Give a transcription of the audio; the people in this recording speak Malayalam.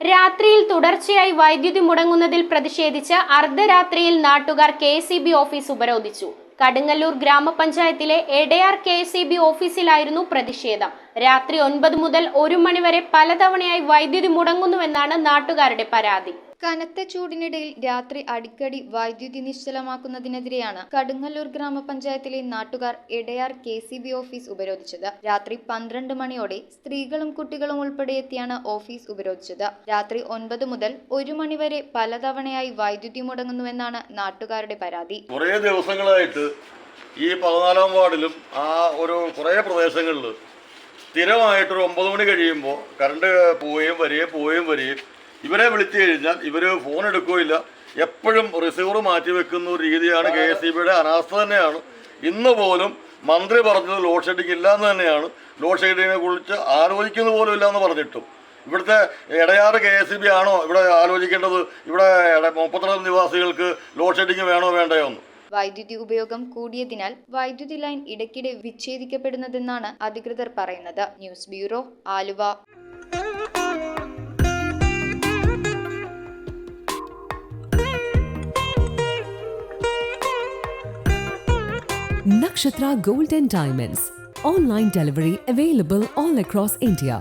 രാത്രിയിൽ തുടർച്ചയായി വൈദ്യുതി മുടങ്ങുന്നതിൽ പ്രതിഷേധിച്ച് അർദ്ധരാത്രിയിൽ നാട്ടുകാർ കെ.എസ്.ഇ.ബി. ഓഫീസ് ഉപരോധിച്ചു. കടുങ്ങല്ലൂർ ഗ്രാമപഞ്ചായത്തിലെ എടയാർ കെ.എസ്.ഇ.ബി. ഓഫീസിലായിരുന്നു പ്രതിഷേധം. രാത്രി 9 മുതൽ 1 മണി വരെ പലതവണയായി വൈദ്യുതി മുടങ്ങുന്നുവെന്നാണ് നാട്ടുകാരുടെ പരാതി. കനത്ത ചൂടിനിടയിൽ രാത്രി അടിക്കടി വൈദ്യുതി നിശ്ചലമാക്കുന്നതിനെതിരെയാണ് കടുങ്ങല്ലൂർ ഗ്രാമപഞ്ചായത്തിലെ നാട്ടുകാർ എടയാർ കെ.എസ്.ഇ.ബി. ഓഫീസ് ഉപരോധിച്ചത്. രാത്രി 12 മണിയോടെ സ്ത്രീകളും കുട്ടികളും ഉൾപ്പെടെ എത്തിയാണ് ഓഫീസ് ഉപരോധിച്ചത്. രാത്രി 9 മുതൽ 1 മണി വരെ പലതവണയായി വൈദ്യുതി മുടങ്ങുന്നുവെന്നാണ് നാട്ടുകാരുടെ പരാതി. കുറേ ദിവസങ്ങളായിട്ട് ഈ 14-ാം വാർഡിലും കുറേ പ്രദേശങ്ങളിൽ സ്ഥിരമായിട്ടൊരു 9 മണി കഴിയുമ്പോൾ കറണ്ട് പോവുകയും വരികയും ഇവരെ വിളിച്ചു കഴിഞ്ഞാൽ ഇവർ ഫോൺ എടുക്കുകയില്ല. എപ്പോഴും റിസീവർ മാറ്റി വെക്കുന്ന ഒരു രീതിയാണ്. കെ.എസ്.ഇ.ബിയുടെ അനാസ്ഥ തന്നെയാണ്. ഇന്ന് പോലും മന്ത്രി പറഞ്ഞത് ലോഡ് ഷെഡിങ് ഇല്ല എന്ന് തന്നെയാണ്. ലോഡ് ഷെഡിങ്ങിനെ കുറിച്ച് ആലോചിക്കുന്ന പോലും ഇല്ല എന്ന് പറഞ്ഞിട്ടും ഇവിടുത്തെ എടയാറ് കെ.എസ്.ഇ.ബി. ആണോ ഇവിടെ ആലോചിക്കേണ്ടത്? ഇവിടെ 32 നിവാസികൾക്ക് ലോഡ് ഷെഡിങ് വേണോ വേണ്ടയോ എന്ന്. വൈദ്യുതി ഉപയോഗം കൂടിയതിനാൽ വൈദ്യുതി ലൈൻ ഇടയ്ക്കിടെ വിച്ഛേദിക്കപ്പെടുന്നതെന്നാണ് അധികൃതർ പറയുന്നത്. News bureau, Aluva. Nakshatra Gold and Diamonds. Online delivery available all across India.